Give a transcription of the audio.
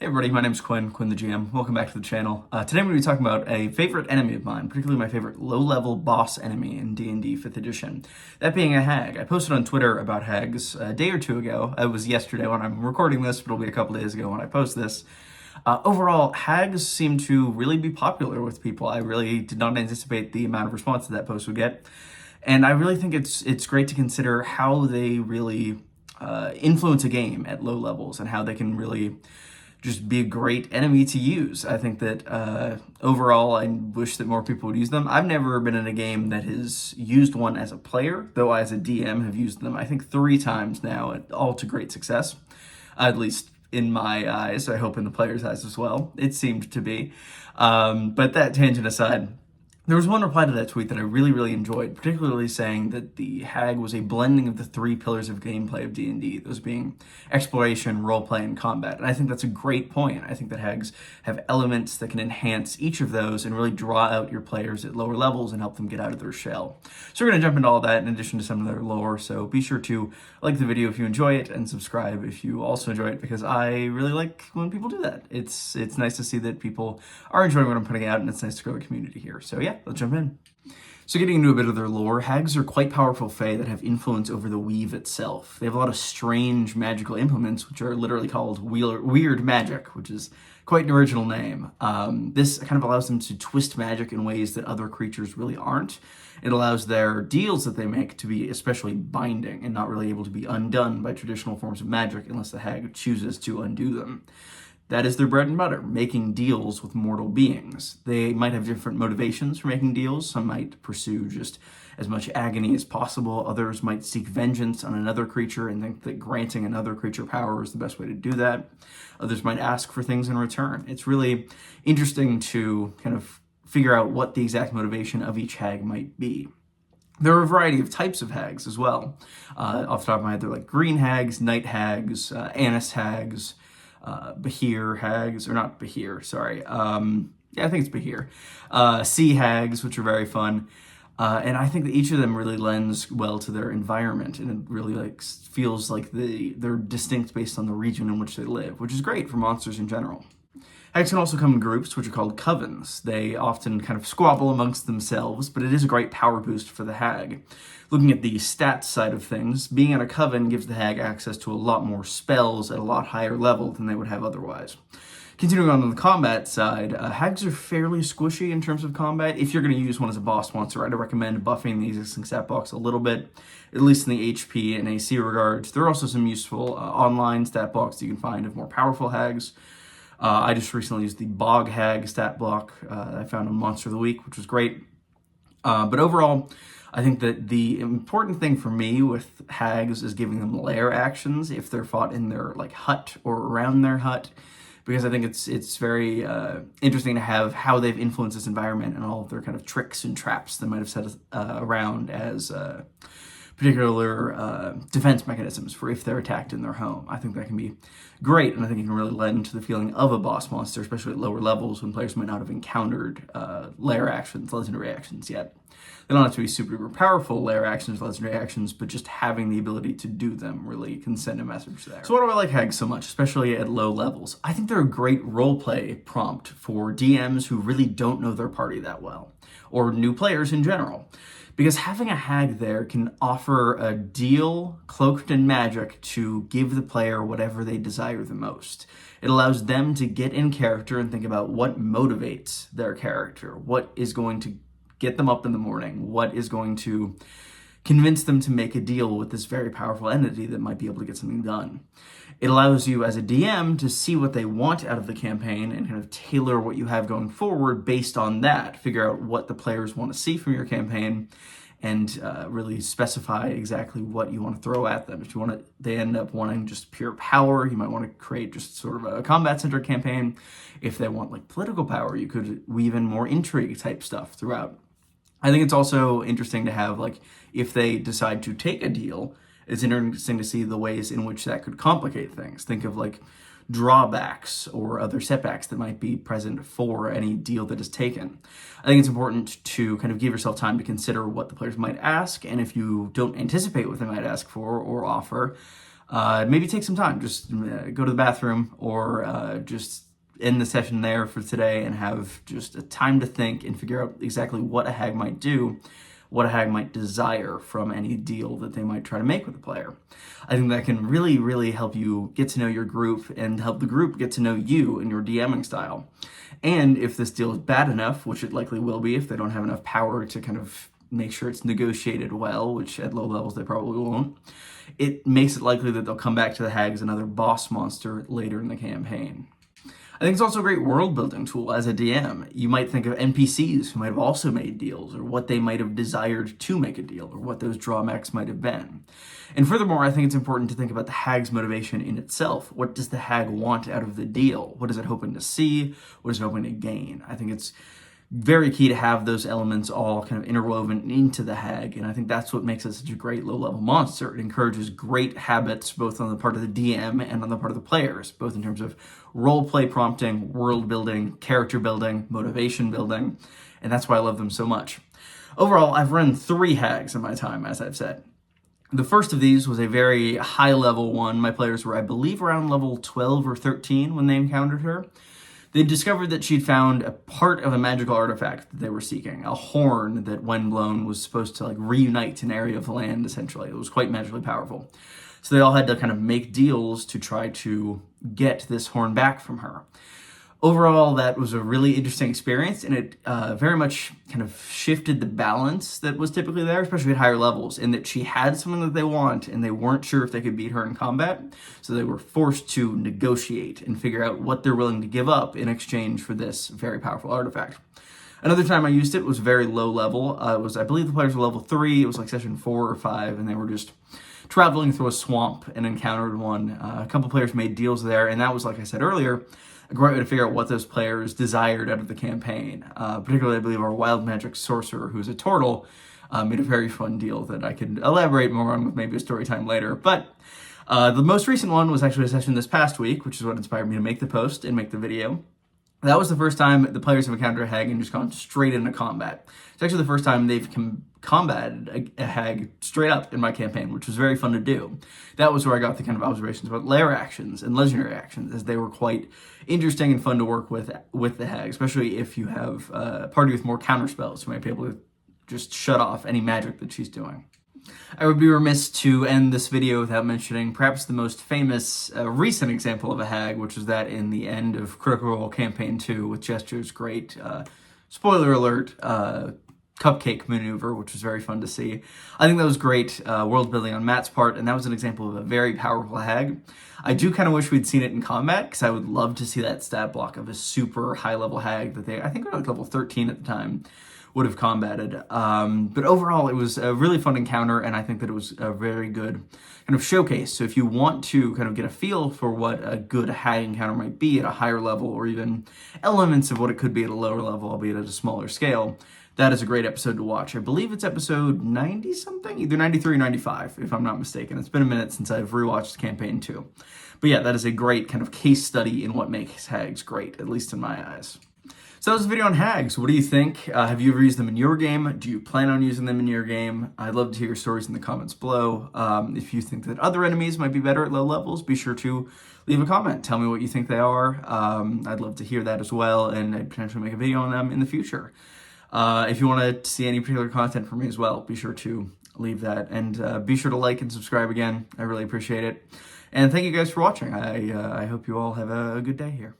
Hey everybody, my name's Quinn the GM. Welcome back to the channel. Today I'm going to be talking about a favorite enemy of mine, particularly my favorite low-level boss enemy in D&D 5th edition. That being a hag. I posted on Twitter about hags a day or two ago. It was yesterday when I'm recording this, but it'll be a couple days ago when I post this. Overall, hags seem to really be popular with people. I really did not anticipate the amount of response that post would get. And I really think it's great to consider how they really influence a game at low levels and how they can really just be a great enemy to use. I think that overall, I wish that more people would use them. I've never been in a game that has used one as a player, though I as a DM have used them, I think 3 times now, all to great success, at least in my eyes. I hope in the players' eyes as well. It seemed to be. But that tangent aside, there was one reply to that tweet that I really enjoyed, particularly saying that the hag was a blending of the 3 pillars of gameplay of D&D, those being exploration, roleplay, and combat. And I think that's a great point. I think that hags have elements that can enhance each of those and really draw out your players at lower levels and help them get out of their shell. So we're going to jump into all that in addition to some of their lore, so be sure to like the video if you enjoy it and subscribe if you also enjoy it, because I really like when people do that. It's nice to see that people are enjoying what I'm putting out, and it's nice to grow a community here. So yeah, let's jump in. So getting into a bit of their lore, hags are quite powerful fae that have influence over the weave itself. They have a lot of strange magical implements, which are literally called weird magic, which is quite an original name. This kind of allows them to twist magic in ways that other creatures really aren't. It allows their deals that they make to be especially binding and not really able to be undone by traditional forms of magic unless the hag chooses to undo them. That is their bread and butter, making deals with mortal beings. They might have different motivations for making deals. Some might pursue just as much agony as possible. Others might seek vengeance on another creature and think that granting another creature power is the best way to do that. Others might ask for things in return. It's really interesting to kind of figure out what the exact motivation of each hag might be. There are a variety of types of hags as well. Off the top of my head, they're like green hags, night hags, anise hags, Behir hags, or not Behir, sorry. Yeah, I think it's Behir. Sea hags, which are very fun. And I think that each of them really lends well to their environment, and it really feels like they're distinct based on the region in which they live, which is great for monsters in general. Hags can also come in groups, which are called covens. They often kind of squabble amongst themselves, but it is a great power boost for the hag. Looking at the stats side of things, being in a coven gives the hag access to a lot more spells at a lot higher level than they would have otherwise. Continuing on the combat side, hags are fairly squishy in terms of combat. If you're going to use one as a boss monster, I'd recommend buffing the existing stat box a little bit, at least in the HP and AC regards. There are also some useful online stat blocks you can find of more powerful hags. I just recently used the Bog Hag stat block I found on Monster of the Week, which was great. But overall, I think that the important thing for me with hags is giving them lair actions if they're fought in their hut or around their hut, because I think it's very interesting to have how they've influenced this environment and all of their kind of tricks and traps they might have set around as particular defense mechanisms for if they're attacked in their home. I think that can be great, and I think it can really lend to the feeling of a boss monster, especially at lower levels when players might not have encountered lair actions, legendary actions yet. They don't have to be super powerful lair actions, legendary actions, but just having the ability to do them really can send a message there. So why do I like hags so much, especially at low levels? I think they're a great roleplay prompt for DMs who really don't know their party that well, or new players in general. Because having a hag there can offer a deal cloaked in magic to give the player whatever they desire the most. It allows them to get in character and think about what motivates their character, what is going to get them up in the morning, what is going to convince them to make a deal with this very powerful entity that might be able to get something done. It allows you as a DM to see what they want out of the campaign and kind of tailor what you have going forward based on that. Figure out what the players want to see from your campaign and really specify exactly what you want to throw at them. If you want to, they end up wanting just pure power, you might want to create just sort of a combat-centered campaign. If they want political power, you could weave in more intrigue type stuff throughout. I think it's also interesting to have, if they decide to take a deal, it's interesting to see the ways in which that could complicate things. Think of drawbacks or other setbacks that might be present for any deal that is taken. I think it's important to kind of give yourself time to consider what the players might ask, and if you don't anticipate what they might ask for or offer, maybe take some time, just go to the bathroom, or just end the session there for today and have just a time to think and figure out exactly what a hag might do, what a hag might desire from any deal that they might try to make with a player. I think that can really, really help you get to know your group and help the group get to know you and your DMing style. And if this deal is bad enough, which it likely will be if they don't have enough power to kind of make sure it's negotiated well, which at low levels they probably won't, it makes it likely that they'll come back to the hag as another boss monster later in the campaign. I think it's also a great world building tool as a DM. You might think of NPCs who might have also made deals, or what they might have desired to make a deal, or what those drawbacks might have been. And furthermore, I think it's important to think about the hag's motivation in itself. What does the hag want out of the deal? What is it hoping to see? What is it hoping to gain? I think it's very key to have those elements all kind of interwoven into the hag, and I think that's what makes it such a great low-level monster. It encourages great habits both on the part of the DM and on the part of the players, both in terms of role-play prompting, world building, character building, motivation building, and that's why I love them so much. Overall, I've run 3 hags in my time, as I've said. The first of these was a very high-level one. My players were, I believe, around level 12 or 13 when they encountered her. They discovered that she'd found a part of a magical artifact that they were seeking, a horn that, when blown, was supposed to reunite an area of land, essentially. It was quite magically powerful. So they all had to kind of make deals to try to get this horn back from her. Overall, that was a really interesting experience, and it very much kind of shifted the balance that was typically there, especially at higher levels, in that she had something that they want, and they weren't sure if they could beat her in combat, so they were forced to negotiate and figure out what they're willing to give up in exchange for this very powerful artifact. Another time I used it was very low level. I believe the players were level 3, it was like session 4 or 5, and they were just traveling through a swamp and encountered one. A couple players made deals there, and that was, like I said earlier, a great way to figure out what those players desired out of the campaign. Particularly, I believe our wild magic sorcerer, who's a turtle, made a very fun deal that I could elaborate more on with maybe a story time later. But the most recent one was actually a session this past week, which is what inspired me to make the post and make the video. That was the first time the players have encountered a hag and just gone straight into combat. It's actually the first time they've combated a hag straight up in my campaign, which was very fun to do. That was where I got the kind of observations about lair actions and legendary actions, as they were quite interesting and fun to work with the hag, especially if you have a party with more counter spells who might be able to just shut off any magic that she's doing. I would be remiss to end this video without mentioning perhaps the most famous recent example of a hag, which was that in the end of Critical Role Campaign 2 with Gesture's great, spoiler alert, cupcake maneuver, which was very fun to see. I think that was great world building on Matt's part, and that was an example of a very powerful hag. I do kind of wish we'd seen it in combat, because I would love to see that stat block of a super high-level hag that I think they were like level 13 at the time, would have combated. But overall, it was a really fun encounter, and I think that it was a very good kind of showcase. So if you want to kind of get a feel for what a good hag encounter might be at a higher level, or even elements of what it could be at a lower level, albeit at a smaller scale, that is a great episode to watch. I believe it's episode 90-something, either 93 or 95, if I'm not mistaken. It's been a minute since I've rewatched Campaign 2. But yeah, that is a great kind of case study in what makes hags great, at least in my eyes. So that was a video on hags. What do you think? Have you ever used them in your game? Do you plan on using them in your game? I'd love to hear your stories in the comments below. If you think that other enemies might be better at low levels, be sure to leave a comment. Tell me what you think they are. I'd love to hear that as well, and I'd potentially make a video on them in the future. If you want to see any particular content from me as well, be sure to leave that, and be sure to like and subscribe again. I really appreciate it. And thank you guys for watching. I hope you all have a good day here.